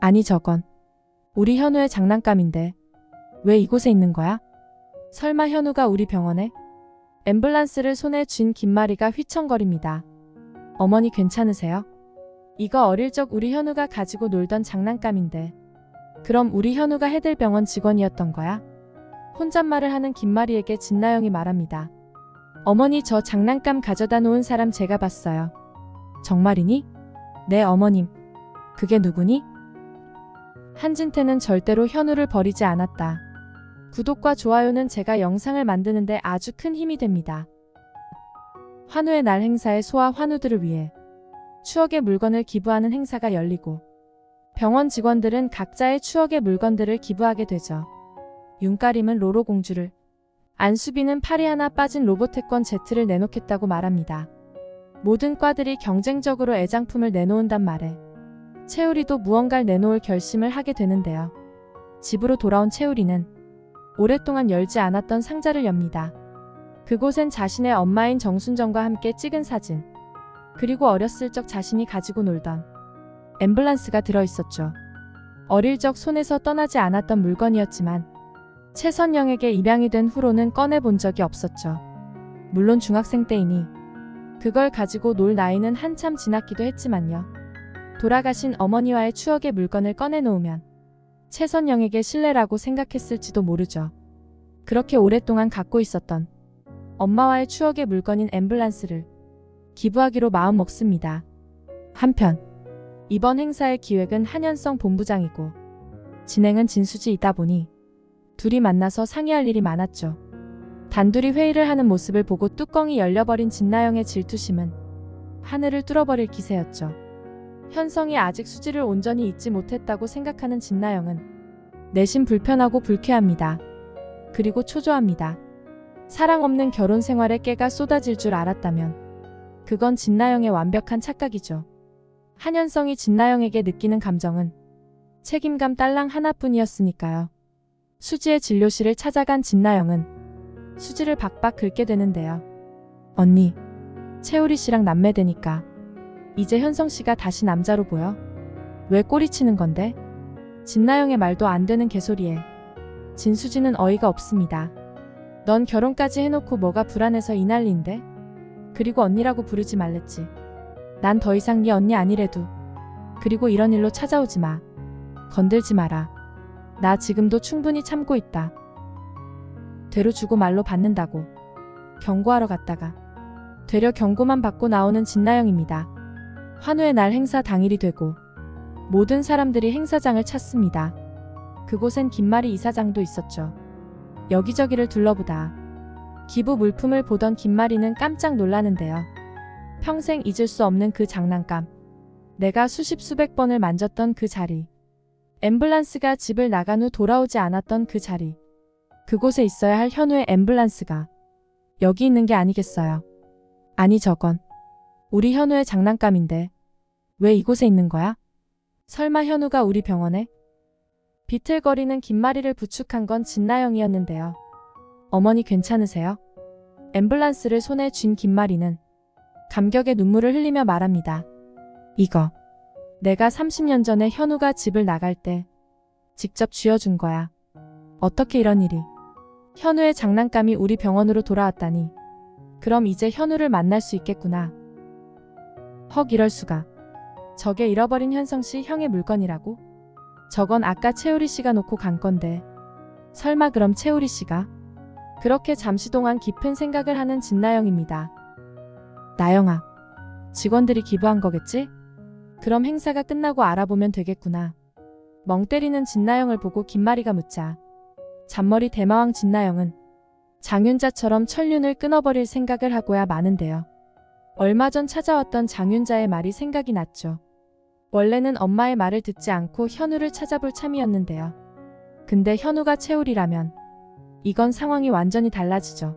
아니 저건 우리 현우의 장난감인데 왜 이곳에 있는 거야? 설마 현우가 우리 병원에? 앰뷸런스를 손에 쥔 김마리가 휘청거립니다. 어머니 괜찮으세요? 이거 어릴 적 우리 현우가 가지고 놀던 장난감인데 그럼 우리 현우가 해들병원 직원이었던 거야? 혼잣말을 하는 김마리에게 진나영이 말합니다. 어머니 저 장난감 가져다 놓은 사람 제가 봤어요. 정말이니? 네 어머님. 그게 누구니? 한진태는 절대로 현우를 버리지 않았다. 구독과 좋아요는 제가 영상을 만드는데 아주 큰 힘이 됩니다. 환우의 날 행사에 소아 환우들을 위해 추억의 물건을 기부하는 행사가 열리고 병원 직원들은 각자의 추억의 물건들을 기부하게 되죠. 윤가림은 로로 공주를, 안수빈은 팔이 하나 빠진 로보태권 Z를 내놓겠다고 말합니다. 모든 과들이 경쟁적으로 애장품을 내놓은단 말에 채우리도 무언가를 내놓을 결심을 하게 되는데요. 집으로 돌아온 채우리는 오랫동안 열지 않았던 상자를 엽니다. 그곳엔 자신의 엄마인 정순정과 함께 찍은 사진, 그리고 어렸을 적 자신이 가지고 놀던 앰뷸런스가 들어있었죠. 어릴 적 손에서 떠나지 않았던 물건이었지만 최선영에게 입양이 된 후로는 꺼내본 적이 없었죠. 물론 중학생 때이니 그걸 가지고 놀 나이는 한참 지났기도 했지만요. 돌아가신 어머니와의 추억의 물건을 꺼내놓으면 최선영에게 신뢰라고 생각했을지도 모르죠. 그렇게 오랫동안 갖고 있었던 엄마와의 추억의 물건인 앰뷸런스를 기부하기로 마음먹습니다. 한편 이번 행사의 기획은 한현성 본부장이고 진행은 진수지이다 보니 둘이 만나서 상의할 일이 많았죠. 단둘이 회의를 하는 모습을 보고 뚜껑이 열려버린 진나영의 질투심은 하늘을 뚫어버릴 기세였죠. 현성이 아직 수지를 온전히 잊지 못했다고 생각하는 진나영은 내심 불편하고 불쾌합니다. 그리고 초조합니다. 사랑 없는 결혼 생활에 깨가 쏟아질 줄 알았다면 그건 진나영의 완벽한 착각이죠. 한현성이 진나영에게 느끼는 감정은 책임감 딸랑 하나뿐이었으니까요. 수지의 진료실을 찾아간 진나영은 수지를 박박 긁게 되는데요. 언니, 채우리 씨랑 남매되니까 이제 현성 씨가 다시 남자로 보여? 왜 꼬리치는 건데? 진나영의 말도 안 되는 개소리에 진수지는 어이가 없습니다. 넌 결혼까지 해놓고 뭐가 불안해서 이 난리인데? 그리고 언니라고 부르지 말랬지. 난 더 이상 네 언니 아니래도. 그리고 이런 일로 찾아오지 마. 건들지 마라. 나 지금도 충분히 참고 있다. 되로 주고 말로 받는다고 경고하러 갔다가 되려 경고만 받고 나오는 진나영입니다. 환우의 날 행사 당일이 되고 모든 사람들이 행사장을 찾습니다. 그곳엔 김마리 이사장도 있었죠. 여기저기를 둘러보다 기부 물품을 보던 김마리는 깜짝 놀라는데요. 평생 잊을 수 없는 그 장난감, 내가 수십 수백 번을 만졌던 그 자리, 앰뷸런스가 집을 나간 후 돌아오지 않았던 그 자리, 그곳에 있어야 할 현우의 앰뷸런스가 여기 있는 게 아니겠어요. 아니 저건 우리 현우의 장난감인데 왜 이곳에 있는 거야? 설마 현우가 우리 병원에? 비틀거리는 김마리를 부축한 건 진나영이었는데요. 어머니 괜찮으세요? 앰뷸런스를 손에 쥔 김마리는 감격의 눈물을 흘리며 말합니다. 이거 내가 30년 전에 현우가 집을 나갈 때 직접 쥐어준 거야. 어떻게 이런 일이. 현우의 장난감이 우리 병원으로 돌아왔다니. 그럼 이제 현우를 만날 수 있겠구나. 헉 이럴 수가. 저게 잃어버린 현성씨 형의 물건이라고? 저건 아까 채우리 씨가 놓고 간 건데. 설마 그럼 채우리 씨가? 그렇게 잠시 동안 깊은 생각을 하는 진나영입니다. 나영아, 직원들이 기부한 거겠지? 그럼 행사가 끝나고 알아보면 되겠구나. 멍 때리는 진나영을 보고 김마리가 묻자 잔머리 대마왕 진나영은 장윤자처럼 천륜을 끊어버릴 생각을 하고야 마는데요. 얼마 전 찾아왔던 장윤자의 말이 생각이 났죠. 원래는 엄마의 말을 듣지 않고 현우를 찾아볼 참이었는데요. 근데 현우가 채우리라면 이건 상황이 완전히 달라지죠.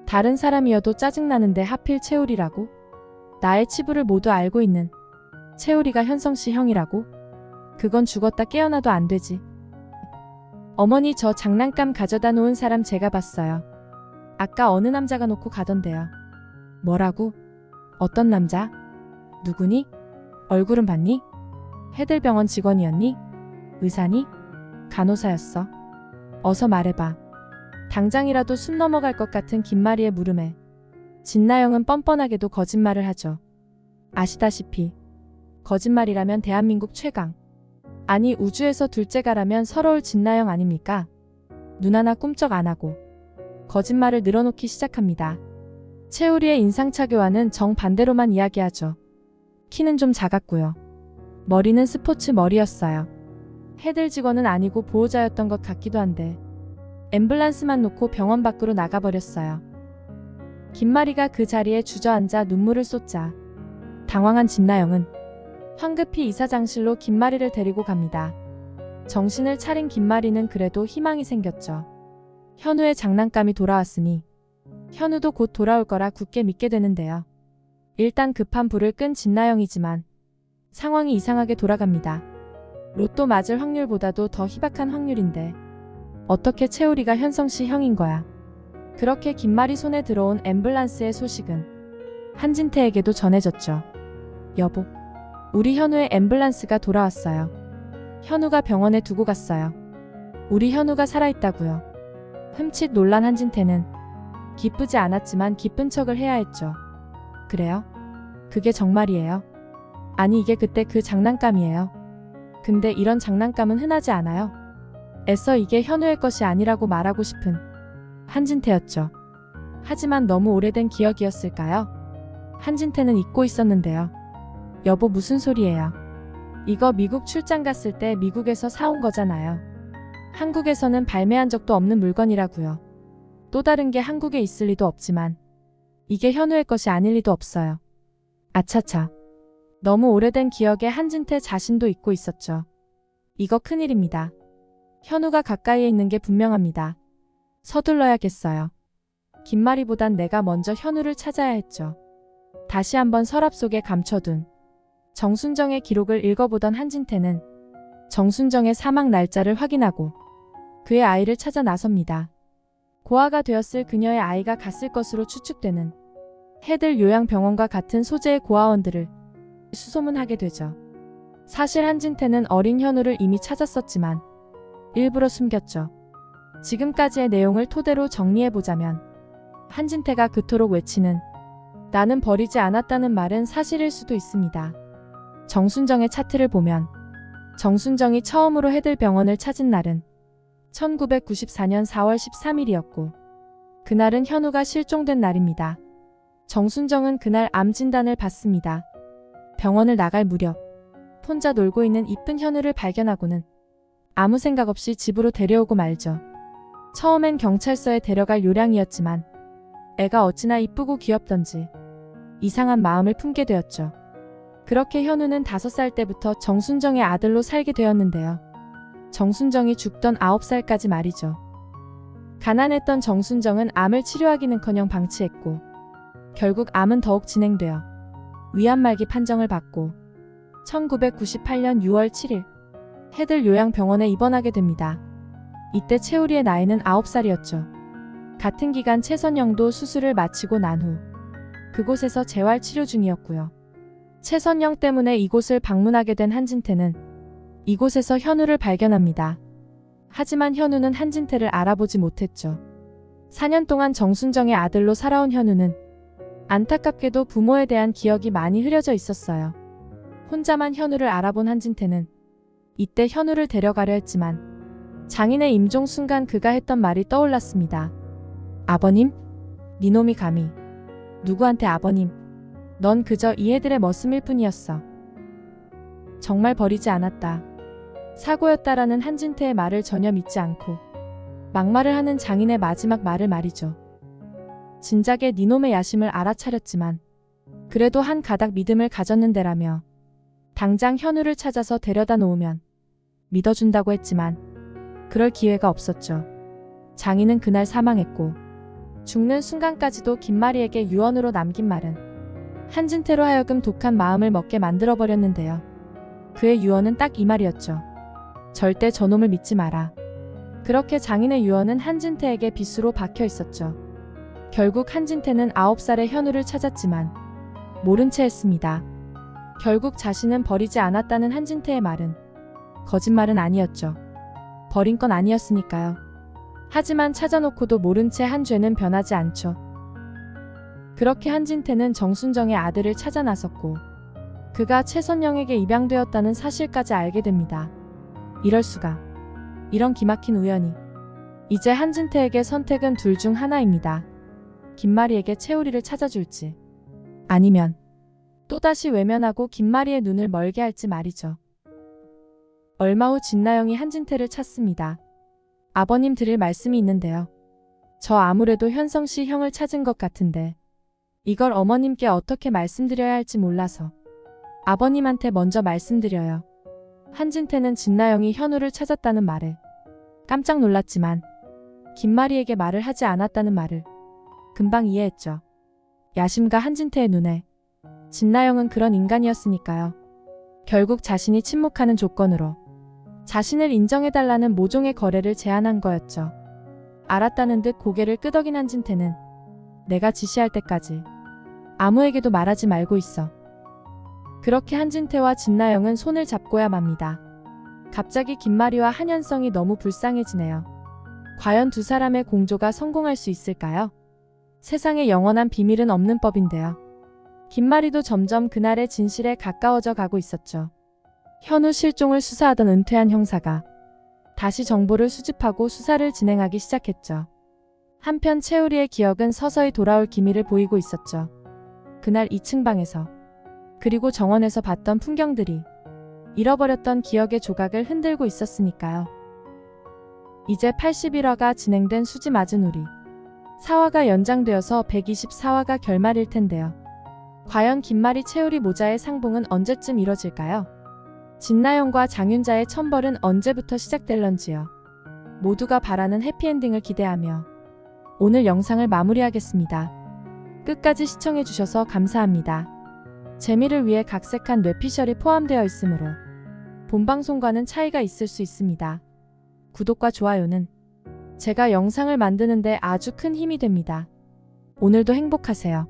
다른 사람이어도 짜증나는데 하필 채우리라고? 나의 치부를 모두 알고 있는 채우리가 현성씨 형이라고? 그건 죽었다 깨어나도 안 되지. 어머니 저 장난감 가져다 놓은 사람 제가 봤어요. 아까 어느 남자가 놓고 가던데요. 뭐라고? 어떤 남자? 누구니? 얼굴은 봤니? 해들병원 직원이었니? 의사니? 간호사였어. 어서 말해봐. 당장이라도 숨 넘어갈 것 같은 김마리의 물음에 진나영은 뻔뻔하게도 거짓말을 하죠. 아시다시피 거짓말이라면 대한민국 최강, 아니 우주에서 둘째가라면 서러울 진나영 아닙니까? 눈 하나 꿈쩍 안 하고 거짓말을 늘어놓기 시작합니다. 채우리의 인상착오와는 정반대로만 이야기하죠. 키는 좀 작았고요. 머리는 스포츠 머리였어요. 해들 직원은 아니고 보호자였던 것 같기도 한데 앰뷸런스만 놓고 병원 밖으로 나가버렸어요. 김마리가 그 자리에 주저앉아 눈물을 쏟자 당황한 진나영은 황급히 이사장실로 김마리를 데리고 갑니다. 정신을 차린 김마리는 그래도 희망이 생겼죠. 현우의 장난감이 돌아왔으니 현우도 곧 돌아올 거라 굳게 믿게 되는데요. 일단 급한 불을 끈 진나영이지만 상황이 이상하게 돌아갑니다. 로또 맞을 확률보다도 더 희박한 확률인데 어떻게 채우리가 현성씨 형인 거야. 그렇게 김마리 손에 들어온 앰뷸런스의 소식은 한진태에게도 전해졌죠. 여보, 우리 현우의 앰뷸런스가 돌아왔어요. 현우가 병원에 두고 갔어요. 우리 현우가 살아있다고요. 흠칫 놀란 한진태는 기쁘지 않았지만 기쁜 척을 해야 했죠. 그래요? 그게 정말이에요? 아니 이게 그때 그 장난감이에요. 근데 이런 장난감은 흔하지 않아요. 애써 이게 현우의 것이 아니라고 말하고 싶은 한진태였죠. 하지만 너무 오래된 기억이었을까요? 한진태는 잊고 있었는데요. 여보 무슨 소리예요? 이거 미국 출장 갔을 때 미국에서 사온 거잖아요. 한국에서는 발매한 적도 없는 물건이라고요. 또 다른 게 한국에 있을 리도 없지만 이게 현우의 것이 아닐 리도 없어요. 아차차. 너무 오래된 기억에 한진태 자신도 잊고 있었죠. 이거 큰일입니다. 현우가 가까이에 있는 게 분명합니다. 서둘러야겠어요. 김마리보단 내가 먼저 현우를 찾아야 했죠. 다시 한번 서랍 속에 감춰둔 정순정의 기록을 읽어보던 한진태는 정순정의 사망 날짜를 확인하고 그의 아이를 찾아 나섭니다. 고아가 되었을 그녀의 아이가 갔을 것으로 추측되는 해들 요양병원과 같은 소재의 고아원들을 수소문하게 되죠. 사실 한진태는 어린 현우를 이미 찾았었지만 일부러 숨겼죠. 지금까지의 내용을 토대로 정리해보자면 한진태가 그토록 외치는 나는 버리지 않았다는 말은 사실일 수도 있습니다. 정순정의 차트를 보면 정순정이 처음으로 해들병원을 찾은 날은 1994년 4월 13일이었고 그날은 현우가 실종된 날입니다. 정순정은 그날 암 진단을 받습니다. 병원을 나갈 무렵 혼자 놀고 있는 이쁜 현우를 발견하고는 아무 생각 없이 집으로 데려오고 말죠. 처음엔 경찰서에 데려갈 요량이었지만 애가 어찌나 이쁘고 귀엽던지 이상한 마음을 품게 되었죠. 그렇게 현우는 5살 때부터 정순정의 아들로 살게 되었는데요. 정순정이 죽던 9살까지 말이죠. 가난했던 정순정은 암을 치료하기는커녕 방치했고 결국 암은 더욱 진행되어 위암말기 판정을 받고 1998년 6월 7일 해들 요양병원에 입원하게 됩니다. 이때 채우리의 나이는 9살이었죠. 같은 기간 최선영도 수술을 마치고 난 후 그곳에서 재활치료 중이었고요. 최선영 때문에 이곳을 방문하게 된 한진태는 이곳에서 현우를 발견합니다. 하지만 현우는 한진태를 알아보지 못했죠. 4년 동안 정순정의 아들로 살아온 현우는 안타깝게도 부모에 대한 기억이 많이 흐려져 있었어요. 혼자만 현우를 알아본 한진태는 이때 현우를 데려가려 했지만 장인의 임종 순간 그가 했던 말이 떠올랐습니다. 아버님? 니놈이 감히. 누구한테 아버님? 넌 그저 이 애들의 머슴일 뿐이었어. 정말 버리지 않았다. 사고였다라는 한진태의 말을 전혀 믿지 않고 막말을 하는 장인의 마지막 말을 말이죠. 진작에 니놈의 야심을 알아차렸지만 그래도 한 가닥 믿음을 가졌는데라며 당장 현우를 찾아서 데려다 놓으면 믿어준다고 했지만 그럴 기회가 없었죠. 장인은 그날 사망했고 죽는 순간까지도 김마리에게 유언으로 남긴 말은 한진태로 하여금 독한 마음을 먹게 만들어버렸는데요. 그의 유언은 딱 이 말이었죠. 절대 저놈을 믿지 마라. 그렇게 장인의 유언은 한진태에게 빗수로 박혀 있었죠. 결국 한진태는 9살의 현우를 찾았지만 모른 채 했습니다. 결국 자신은 버리지 않았다는 한진태의 말은 거짓말은 아니었죠. 버린 건 아니었으니까요. 하지만 찾아놓고도 모른 채 한 죄는 변하지 않죠. 그렇게 한진태는 정순정의 아들을 찾아 나섰고 그가 최선영에게 입양되었다는 사실까지 알게 됩니다. 이럴 수가. 이런 기막힌 우연이. 이제 한진태에게 선택은 둘 중 하나입니다. 김마리에게 채우리를 찾아줄지 아니면 또다시 외면하고 김마리의 눈을 멀게 할지 말이죠. 얼마 후 진나영이 한진태를 찾습니다. 아버님 드릴 말씀이 있는데요. 저 아무래도 현성씨 형을 찾은 것 같은데 이걸 어머님께 어떻게 말씀드려야 할지 몰라서 아버님한테 먼저 말씀드려요. 한진태는 진나영이 현우를 찾았다는 말에 깜짝 놀랐지만 김마리에게 말을 하지 않았다는 말을 금방 이해했죠. 야심가 한진태의 눈에 진나영은 그런 인간이었으니까요. 결국 자신이 침묵하는 조건으로 자신을 인정해달라는 모종의 거래를 제안한 거였죠. 알았다는 듯 고개를 끄덕인 한진태는 내가 지시할 때까지 아무에게도 말하지 말고 있어. 그렇게 한진태와 진나영은 손을 잡고야 맙니다. 갑자기 김마리와 한현성이 너무 불쌍해지네요. 과연 두 사람의 공조가 성공할 수 있을까요? 세상에 영원한 비밀은 없는 법인데요. 김마리도 점점 그날의 진실에 가까워져 가고 있었죠. 현우 실종을 수사하던 은퇴한 형사가 다시 정보를 수집하고 수사를 진행하기 시작했죠. 한편 채우리의 기억은 서서히 돌아올 기미를 보이고 있었죠. 그날 2층 방에서 그리고 정원에서 봤던 풍경들이 잃어버렸던 기억의 조각을 흔들고 있었으니까요. 이제 81화가 진행된 수지 맞은 우리 4화가 연장되어서 124화가 결말일 텐데요. 과연 김마리 채우리 모자의 상봉은 언제쯤 이뤄질까요? 진나영과 장윤자의 천벌은 언제부터 시작될런지요. 모두가 바라는 해피엔딩을 기대하며 오늘 영상을 마무리하겠습니다. 끝까지 시청해주셔서 감사합니다. 재미를 위해 각색한 뇌피셜이 포함되어 있으므로 본방송과는 차이가 있을 수 있습니다. 구독과 좋아요는 제가 영상을 만드는데 아주 큰 힘이 됩니다. 오늘도 행복하세요.